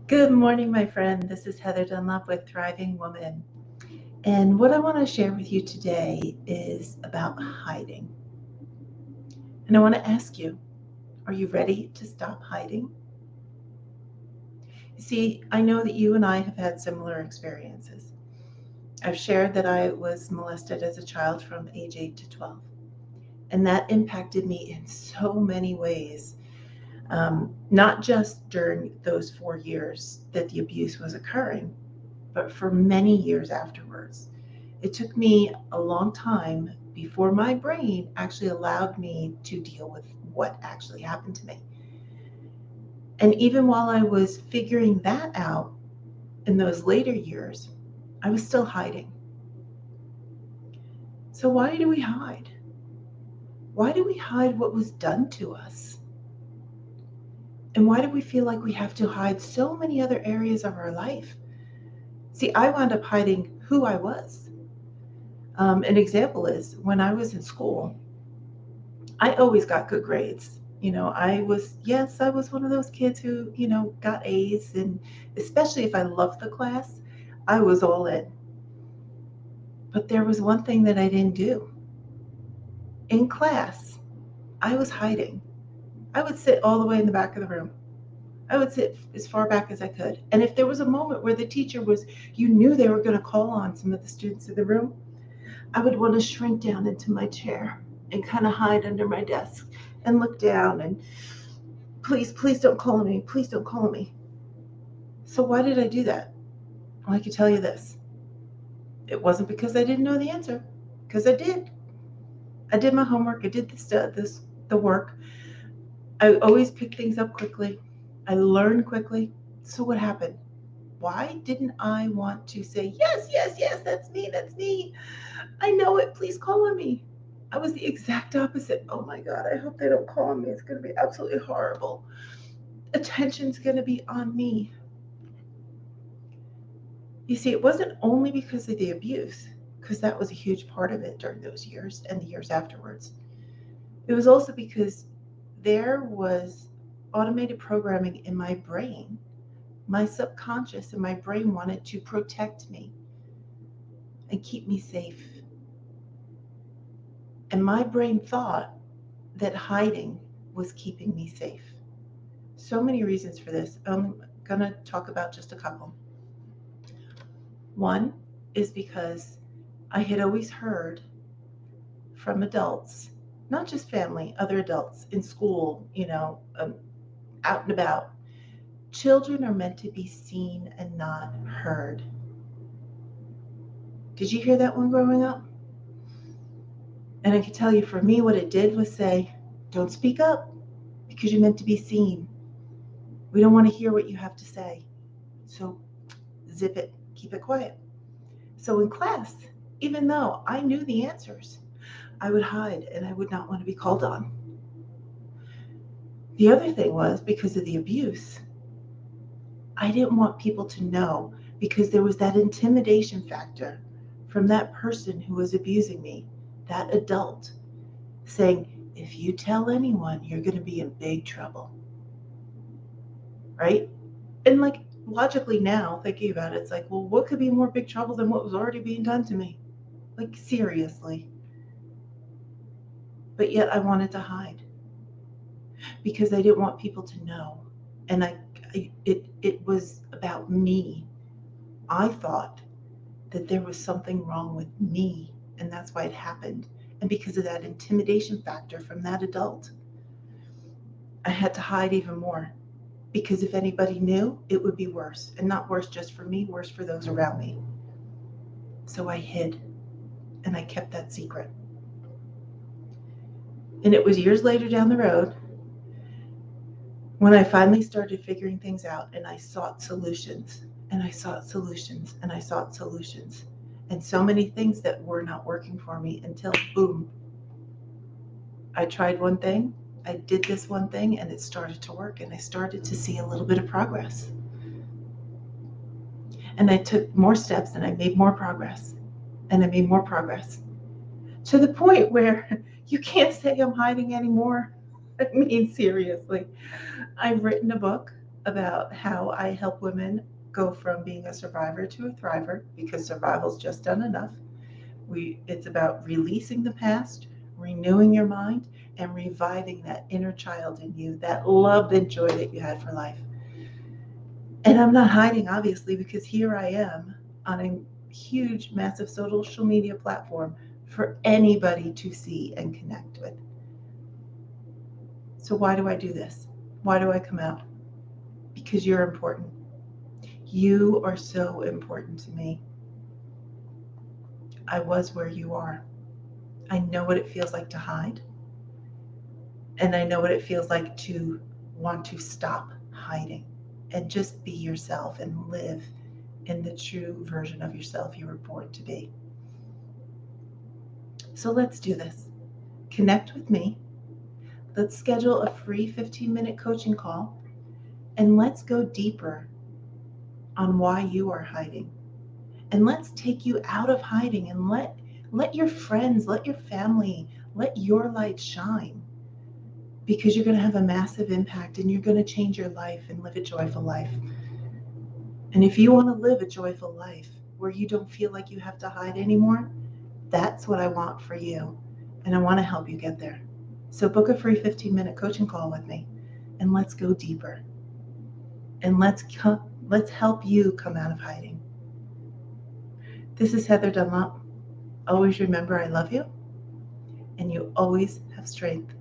Good morning, my friend. This is Heather Dunlop with Thriving Woman. And what I want to share with you today is about hiding. And I want to ask you, are you ready to stop hiding? You see, I know that you and I have had similar experiences. I've shared that I was molested as a child from age 8 to 12. And that impacted me in so many ways, not just during those 4 years that the abuse was occurring, but for many years afterwards. It took me a long time before my brain actually allowed me to deal with what actually happened to me. And even while I was figuring that out in those later years, I was still hiding. So, why do we hide? Why do we hide what was done to us? And why do we feel like we have to hide so many other areas of our life? See, I wound up hiding who I was. An example is when I was in school, I always got good grades. I was one of those kids who, got A's, and especially if I loved the class, I was all in. But there was one thing that I didn't do. In class, I was hiding. I would sit all the way in the back of the room. I would sit as far back as I could. And if there was a moment where the teacher was, you knew they were going to call on some of the students in the room, I would want to shrink down into my chair and kind of hide under my desk and look down and please, please don't call me. Please don't call me. So why did I do that? Well, I can tell you this. It wasn't because I didn't know the answer, because I did. I did my homework. I did the work. I always picked things up quickly. I learned quickly. So what happened? Why didn't I want to say, yes, yes, yes, that's me, that's me. I know it. Please call on me. I was the exact opposite. Oh my God, I hope they don't call on me. It's going to be absolutely horrible. Attention's going to be on me. You see, it wasn't only because of the abuse, because that was a huge part of it during those years and the years afterwards. It was also because there was automated programming in my brain. My subconscious and my brain wanted to protect me and keep me safe. And my brain thought that hiding was keeping me safe. So many reasons for this. I'm going to talk about just a couple. One is because I had always heard from adults, not just family, other adults in school, out and about. Children are meant to be seen and not heard. Did you hear that one growing up? And I can tell you for me, what it did was say, don't speak up because you're meant to be seen. We don't want to hear what you have to say. So zip it, keep it quiet. So in class, even though I knew the answers, I would hide and I would not want to be called on. The other thing was because of the abuse, I didn't want people to know because there was that intimidation factor from that person who was abusing me, that adult, saying, if you tell anyone, you're going to be in big trouble. Right? And like logically now, thinking about it, it's like, well, what could be more big trouble than what was already being done to me? Like, seriously. But yet I wanted to hide because I didn't want people to know. And it was about me. I thought that there was something wrong with me, and that's why it happened. And because of that intimidation factor from that adult, I had to hide even more. Because if anybody knew, it would be worse. And not worse just for me, worse for those around me. So I hid and I kept that secret. And it was years later down the road when I finally started figuring things out and I sought solutions and I sought solutions and I sought solutions. And so many things that were not working for me until boom, I tried one thing, I did this one thing, and it started to work, and I started to see a little bit of progress. And I took more steps, and I made more progress, and I made more progress to the point where you can't say I'm hiding anymore. I mean, seriously. I've written a book. about how I help women go from being a survivor to a thriver, because survival's just done enough. It's about releasing the past, renewing your mind, and reviving that inner child in you, that love and joy that you had for life. And I'm not hiding, obviously, because here I am on a huge, massive social media platform for anybody to see and connect with. So why do I do this? Why do I come out? Because you're important. You are so important to me. I was where you are. I know what it feels like to hide. And I know what it feels like to want to stop hiding and just be yourself and live in the true version of yourself you were born to be. So let's do this. Connect with me. Let's schedule a free 15-minute coaching call, and let's go deeper on why you are hiding. And let's take you out of hiding and let your friends, let your family, let your light shine, because you're going to have a massive impact and you're going to change your life and live a joyful life. And if you want to live a joyful life where you don't feel like you have to hide anymore, that's what I want for you. And I want to help you get there. So book a free 15-minute coaching call with me, and let's go deeper. And let's help you come out of hiding. This is Heather Dunlop. Always remember I love you, and you always have strength